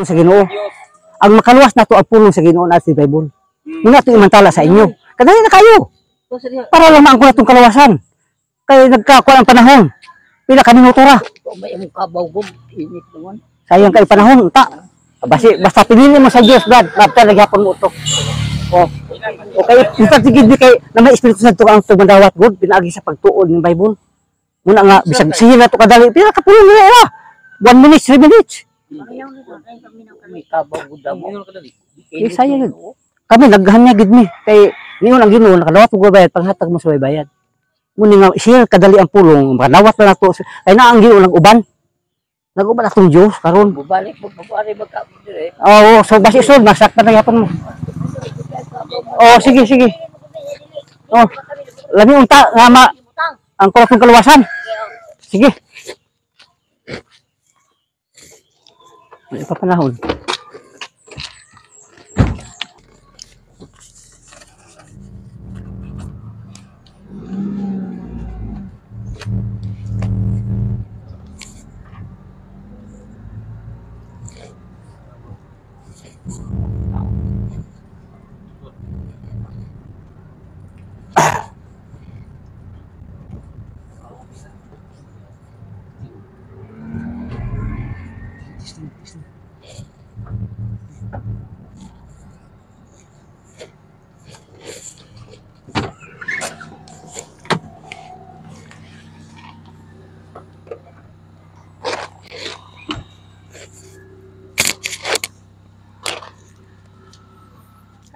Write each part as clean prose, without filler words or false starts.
sa Ginoo. Ang makaluwas nato ang pulong sa Ginoo na sa Bible. Muna ito imantala sa inyo. Kadali na kayo. Para lang maangko na itong kalawasan. Kaya nagkakuha ang panahon. Pila ka minuto ra. Sayang kayo panahon. Basta pinili mo sa Diyos, Brad. Basta naghapon mo ito. Okay, ipatigid di kay na may Espiritu Santo ang tumandawat God. Pinaagi sa pagtuon ng Bible. Muna nga, bisag siya na ito kadali. Pila ka pulong nila. 1 minute, 3 minutes. Saya yun. Kami naghanyagid mi kay ningon ang Ginoo nakadawat og bayad panghatag mo sa bayad. Muni nga siya kadali ang pulong, makadawat na nato kay na ang Ginoo nag-uban. Nag-uban atong Dios karon. Bubalik magka dire. Oo, so basi sud masaktan na yapon mo. Oh, sige. Oh, lami unta nga ang kuratong kaluwasan. Sige. May papanahon.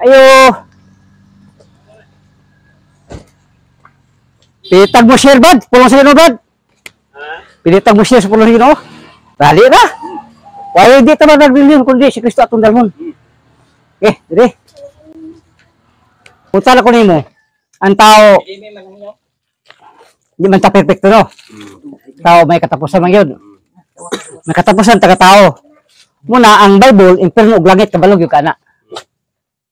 Ayo. Pitag mo share bad, pulong sa Ginoo bad. Pitag mo share sa pulong sa Ginoo. Dali na. Wala di ta magbilyon kundi si Kristo atong dalmon. Dire. Punta na ko nimo. Ang tao di man ta perfecto no. Tao may katapusan man yun. May katapusan taga-tao. Muna ang Bible, impierno ug langit kabalog yung kana.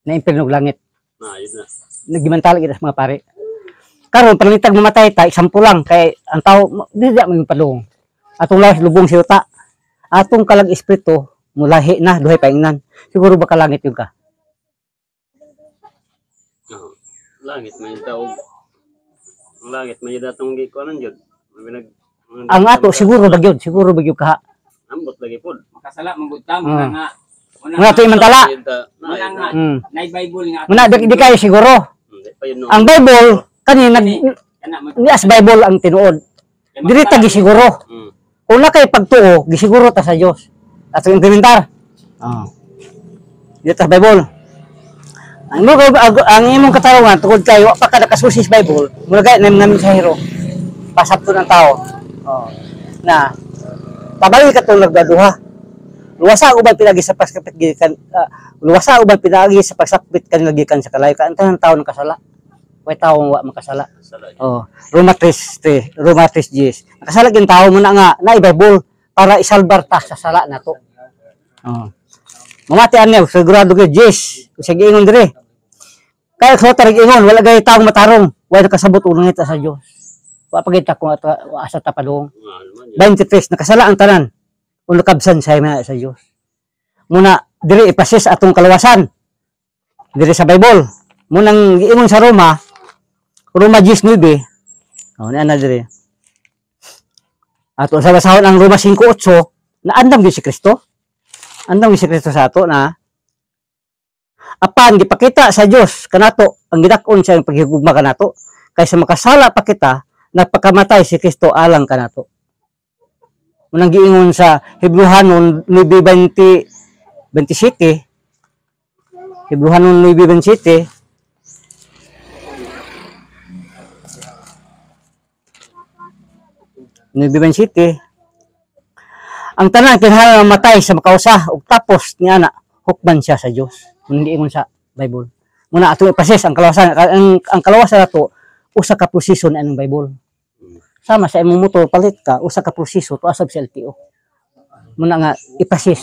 Na impierno ug langit. Yun na. Nagimantala gid mga pare. Karon panalitag mamatay ta example lang kay ang tao di man padung. Atong lawas lubong si uta. Atong kalag espiritu mulahi na duhay paingnan. Siguro ba kalangit yung ka? Langit may tao. Ang langit may datong gikuanan jud. Ang ato siguro bagyod ka. Ambot lagi pod. Makasala manggutam nga. Muna ito imantala. Nay Bible nga. Muna di kayo siguro. Ang Bible kanina nias Bible ang tinuod. Diri ta gisiguro. Kung na kay pagtuo, gisiguro ta sa Dios. Ato implementar. Diri ta Bible. Ang imong katarungan tungod kay wa pa ka nakasusis Bible, mura kay namin sa hero. Pasabto ng tao. Na pabalik ka tong nagdaduha. Luwasa uban pinagi sa pagsapit gikan luwasa uban pinagi sa pagsapit kan gikan sa kalayo kan tanang tawo ng kasala. Way tawo wa makasala. Roma 3:10. Nakasala gin tawo mo na nga na Bible para isalbar ta sa sala nato. Mamati anyo sigurado gid yes. Sige ingon dire. Kaya ko tarig ingon wala gay tawo matarong, way nakasabot unang ita sa Dios. Wa pagita ko asa ta padung. 23 nakasala ang tanan. Kung nakabsan sa Diyos. Muna, diri ipasis atong kalawasan. Diri sa Bible. Munang giingon sa Roma 19. Na diri. Ato sa basahon ang Roma 5:8, na andam gyud si Kristo. Andam gyud si Kristo sa ato na apan gipakita sa Dios kanato ang gidak-on sa paghigugma kanato kaysa makasala pa kita nagpakamatay si Kristo alang kanato. Unang giingon sa Hebrehanon 9:27. Hebrehanon 9:27. Ang tanan kinahanglan mamatay sa makausa ug tapos niya na hukman siya sa Dios. Unang giingon sa Bible. Muna ato ipases ang kalawasan ang kalawasan nato usa ka posisyon ang Bible. Sama sa imong motor palit ka usa ka proseso to asab sa LTO. Muna nga ipasis.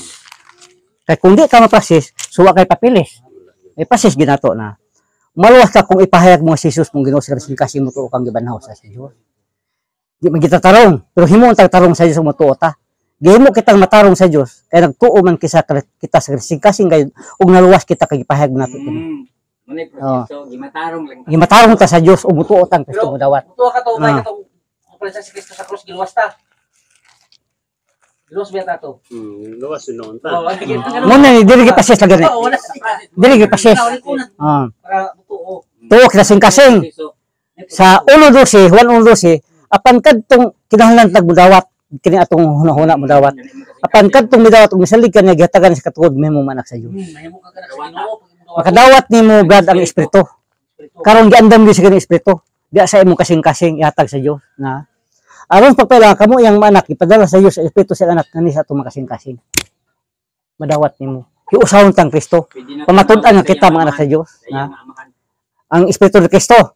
Kay kung di ka mapasis, suwa kay papilis. Ipasis ginato na. Maluwas ka kung ipahayag mo si Jesus mong Ginoo sa kasi mo to kang gibanhaw sa Dios. Di magitatarong, pero himo ang tarong sa Dios mo to ta. Gihimo kitang matarong sa Dios kay nagtuo man kita sa kasing gayud ug naluwas kita kay gipahayag nato kini. Manay proseso, gimatarong lang. Gimatarong ta sa Dios ug mutuo tang Kristo modawat. Mutuwa ka to, may katong presensya si Kristo sa krus giluwas ta. Giluwas biya ta to. Luwas yun noon Oh, ta. Muna ni dili gipases lagi ni. Oo, wala. Dili gipases. Para mutuo. Tuo kasing sa 1:12, 1:12, apan kadtong kinahanglan tag modawat kini atong hunahuna modawat. Apan kadtong modawat ug misalig ka niya gihatagan sa katuod mahimo manak sa Dios. Mahimo ka kana sa Ginoo. Makadawat nimo Brad ang espiritu. Karon giandam gyud sa kini espiritu. Diya sa imong kasing-kasing ihatag sa Dios na aron pagpela kamo yang manak ipadala sa Dios sa espiritu sa anak kani sa atong makasing-kasing. Madawat nimo. Hiusahon tang Kristo. Pamatud-an nga kita mga anak sa Dios na ang espiritu ni Kristo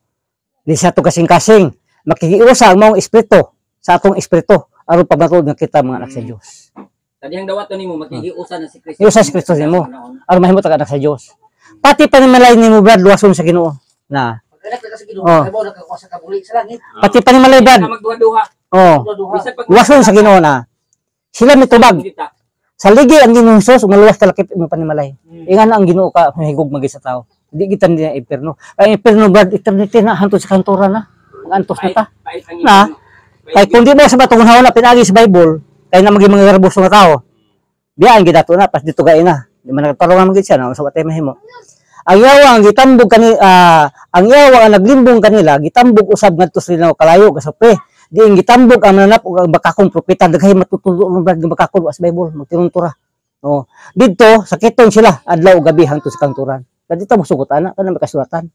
di sa atong kasing-kasing makikiusa ang maong espiritu sa atong espiritu aron pamatud nga kita mga anak sa Dios. Sa dihang dawat nimo makikiusa na si Kristo. Iusa si Kristo nimo aron mahimo ta anak sa Dios. Pati panimalay nimo Brad luwason sa Ginoo na Pagkanak ka sa Ginoo, Oh. kay mo nakakuha sa kabuli sa langit. pati panimalay Brad Ka magduha-duha. oh Duha. Bisan pag luwason sa Ginoo na sila mitubag kita. sa ligi ang Ginoo Hesus umaluwas talakip imong panimalay. Ingan ang Ginoo ka mahigog magi sa tao. Di kita ni imperno. Ang imperno Brad eternity na hantod sa kantora na. Ang antos na ta. Pait ang Na? Kay kung di mo sa batong hunahon na pinagi sa Bible, kay na maging mga garboso nga tao. Biyaan gidato na pas dito gay na. Di man nagtarungan magid siya na sa watay mahimo. Ang yawa ang gitambog ang yawa ang naglimbong kanila gitambog usab ngadto sila kalayo kasape. Di ang gitambog ang nanap ug ang bakakong propeta daghay matutulo ng brad ng bakakon sa Bible magtinuntura. Oh, didto sakitong sila adlaw ug gabi hangtod sa kanturan. Kadito mosugot ana kana makasulatan.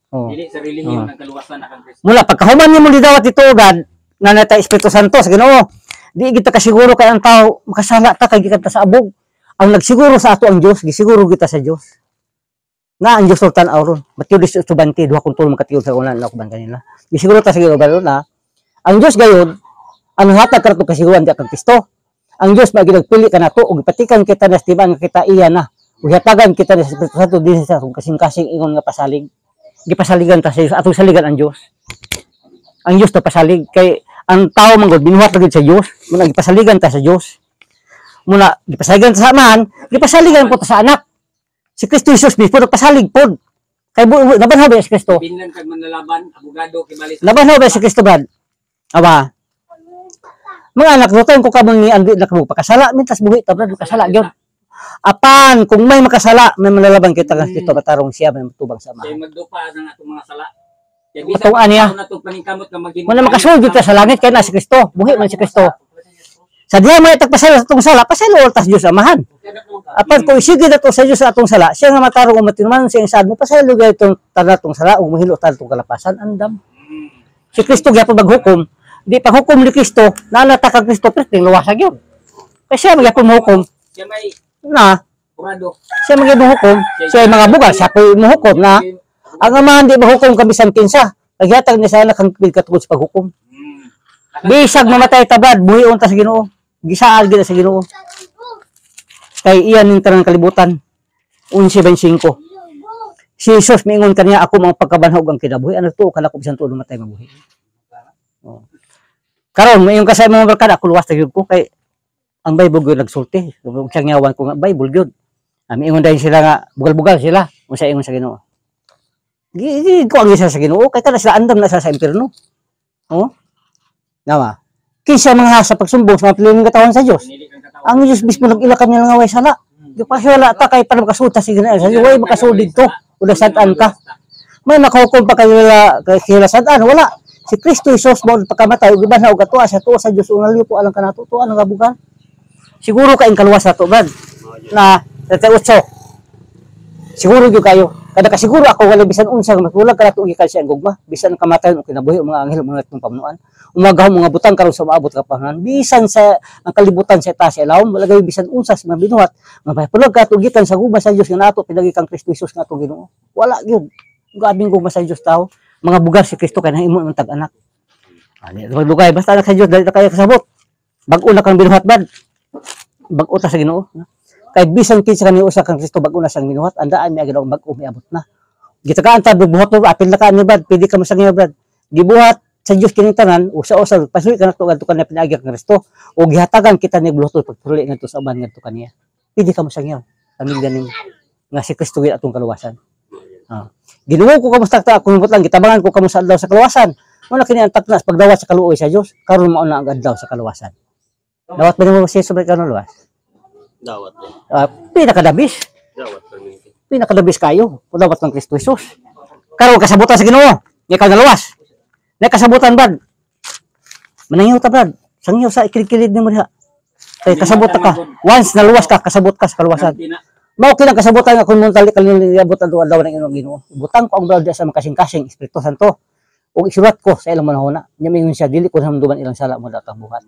Oh. Dili sa relihiyon ng kaluwasan na kang Kristo. Mula pagkahuman nimo lidawat dito God na natay Espiritu Santo sa Ginoo. Di kita kasiguro kay ang tao makasala ta kay kita sa abog. Ang nagsiguro sa ato ang Dios, gisiguro kita sa Dios. Na ang Dios sultan auron. Matthew 18:20 duha kung tulo makatiud sa ulan na kuban kanila. Gisiguro ta sa Ginoo ba na ang Dios gayud ang hatag kadto kasiguran di kang Kristo. Ang Dios magigpili kanato ug ipatikan kita na tiban nga kita iya na. Ug hatagan kita sa Espiritu Santo dinhi sa kasing-kasing ingon nga pasalig. Gipasaligan ta sa Dios atong saligan ang Dios. Ang Dios ta pasalig kay ang tao manggod binuhat lagi sa Dios, muna gipasaligan ta sa Dios. Muna gipasaligan ta sa Amahan, gipasaligan po ta sa anak. Si Kristo Jesus mismo nagpasalig pod. Kay nabanhaw ba si Kristo? Binlan kag manlalaban, abogado kay bali. Nabanhaw ba si Kristo Brad? Aba. Mga anak rotan ko kamon ni andi na kamo pakasala mintas buhi ta Brad kasala gyud. Apan kung may makasala, may manlalaban kita nga Kristo matarong siya may matubang sa Kay Amahan. magdupa ng atong mga sala. Kay Utong aniya. natong paningkamot nga maging. Muna makasulod ta sa langit kay na si Kristo, buhi man si Kristo. Sa diha may tagpasala sa atong sala, pasalo tas Dios Amahan. Apan kung sige na to sa Dios sa atong sala, siya nga matarong umatinuman sa insad mo, pasalo gay itong tanatong sala ug mahilo ta itong kalapasan andam. Si Kristo gyapon maghukom, di paghukom ni Kristo, nanata kang Kristo perting luwasag yun. Kaya siya magyapon mahukom Siya may na kurado. siya magyapon siya ay mga bugal, siya po mahukom na ang Amahan di mahukom kabisan kinsa. Nagyatag ni sana kang katungod sa paghukom. Bisag mamatay tabad, buhi unta sa Ginoo. Gisaad gid sa Ginoo. Kay iyan ning tanang kalibutan. 11:25. Si Jesus miingon kaniya ako mga pagkabanhog ang kinabuhi. Ano to kala ko bisan tulo matay mabuhi. Oh. Karon mayon ka sa mga barkada ako luwas ta gyud ko kay ang Bible gyud nagsulti. Ug siyang nyawan ko nga Bible gyud. Miingon dahil sila nga bugal-bugal sila unsa ingon sa Ginoo. Ko ang isa sa Ginoo kay kada sila andam na sa impierno. Oh. Nawa. Kinsa mga sa pagsumbong sa mga piling katawan sa Dios. Ang Dios mismo nag-ilakan niya nga way sala. Di pa wala ta kay para makasuta si Ginoo. Sa way makasudid to. Ula sad-an ka. May nakahukom pa kay sad-an wala. Si Kristo Jesus mo pagkamatay ug iban og katuwa sa tuwa sa Dios unalyo po alang kanato to ano nga bugan. Siguro ka kaluwas sa to bad. Na sa 8. Siguro gyud kayo. Kada ka siguro ako wala bisan unsa matulag kanato gikan siya ang gugma. Bisan kamatayon og kinabuhi mga anghel mga itong pamunuan. Umagahom mga butang karon sa maabot ka pangalan. Bisan sa ang kalibutan sa itaas sa ilawom wala gay bisan unsa sa mga binuhat. Mapaypulog ka gikan sa gugma sa Dios nga nato pinagi kang Kristo Jesus nga atong Ginoo. Wala gyud. Gabing gugma sa Dios tao. Mga bugar si Kristo kay nahimo ng tag-anak. Ani lugay basta anak sa Dios dali ta kay kasabot. Bag-o na kang binuhat bad. Bag-o ta sa Ginoo. Kay bisan kinsa kaniya usa kang Kristo bag-o na sang binuhat andaan mi agad bag-o miabot na. Gitagaan ta buhat no apil na ka ni bad pwede ka masang bad. Gibuhat sa Dios kini tanan usa-usa pasuli kana to kadto kana pinaagi kang Kristo o gihatagan kita ni bluetooth pagpuli ngadto sa uban ngadto kaniya. Pidi ka mo sangyaw. Pamilya nimo nga si Kristo gyud atong kaluwasan. Ginuo ko kamusta ta ako lang gitabangan ko kamusta adlaw sa kaluwasan. Muna kini ang taknas pagdawat sa kaluoy sa Dios karon mao na ang adlaw sa kaluwasan. Dawat ba nimo siya sobre kanon luwas? Dawat eh. Pinakadabis. Dawat pa rin. Pinakadabis kayo. Dawat ng Kristo Jesus. Karon kasabutan sa Ginoo. Ikaw na luwas. Na kasabutan bad. Manangyaw ta brad. Sangyaw sa ikilid-kilid nimo diha. Kay kasabot ka. Once na luwas ka, kasabot ka sa kaluwasan. Mao kinang kasabutan nga kun mo tali kaliniabot ang adlaw ng imong Ginoo. Butang ko ang brad sa makasing-kasing Espiritu Santo. Ug isulat ko sa ilang manahona. Nya mingon siya dili ko hamduman ilang sala mo datang buhat.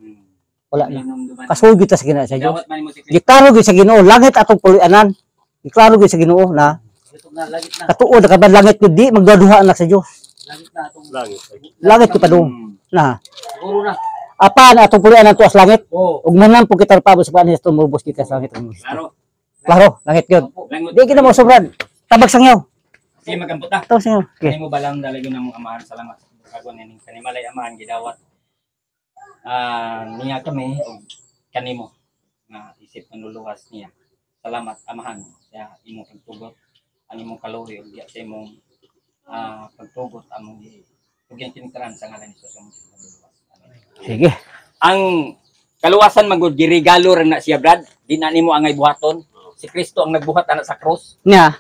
Wala na. Kasugid ta sa Ginoo sa Dios. Dawat man mo si Kristo. Giklaro gyud sa Ginoo langit atong pulianan. Giklaro gyud sa Ginoo na Ito na, lagit na. katuod ka ba langit gyud di magduduha anak sa Dios. Lagit na itong. Langit. Langit gyud padung. Na. Siguro na. Apa na atong pulianan tuas langit. Oh, Ug manan po kita pabot sa panis tumubos kita sa langit. klaro. Klaro, langit gyud. Langot. Di kita mo sobrang tabag sangyaw. Sige magamputa. Taw sangyaw. Okay. Kani mo balang dalago na mong amahan salamat sa pagkagon ning kanimalay amahan gidawat. Niya kami og kanimo nga isip manluluwas niya. Salamat amahan sa imong pagtugot, ang imong kaluoy ug sa imong pagtugot among tugyan kinikaran sa ngalan ni Jesus ang manluluwas. Amen. Sige. Ang kaluwasan magud giregalo ra na siya brad, di na nimo angay buhaton. Si Kristo ang nagbuhat ana sa cross. Nya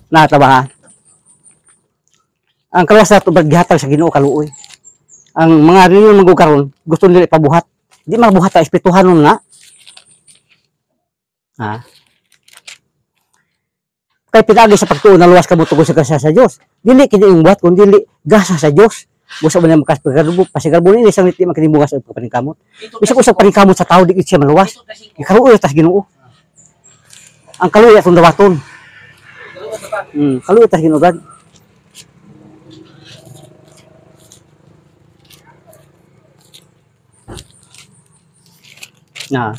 natabahan. Ang kaluwas nato baghatag sa Ginoo kaluoy. Ang mga reliyon magkaron gusto nila ipabuhat. Di mabuhat ta espirituhanon na. Ha? Kay pinagi sa pagtuon na luwas ka mo tungkol sa gasa sa Dios. Dili kini yung buhat kun dili gasa sa Dios. Gusto man makas pagkarubo pasigarbo ni isang niti makinibugas og paningkamot. Bisag usab paningkamot sa tao di siya maluwas. Ikaluoy tas Ginoo. Ang kaluoy atong dawaton. Kaluoy tas Ginoo brad. Na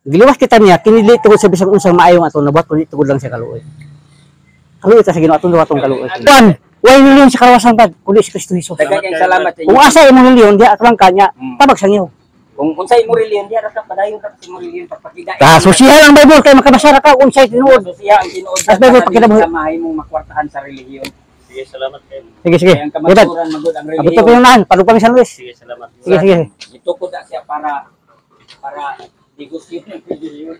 giluwas kita niya kinili tungod sa bisag unsang maayo nga atong nabuhat kundi tungod lang sa kaluoy. Kaluoy ta sa Ginoo atong dawatong kaluoy. Kuan, way million sa karawasan bad kundi si Kristo Jesus. Daghang kayong salamat sa Kung inyo. asa imong million di atlang kanya tabag sa inyo. Kung unsay mo reliyon di ra ka padayon ra sa mo reliyon pagpakida. Sosial ang Bible kay makabasa ra ka unsay tinuod. So siya ang tinuod As Bible pagkinabuhi. sa mahay mong makwartahan sa relihiyon. Sige, salamat kayo. Sige sige. Kaya ang Ibad. kamaturan magud ang Abot ko relihiyon. yung naan, padupang San Luis. Sige, salamat. Sige sige. Itukod na siya para negosyo ng relihiyon.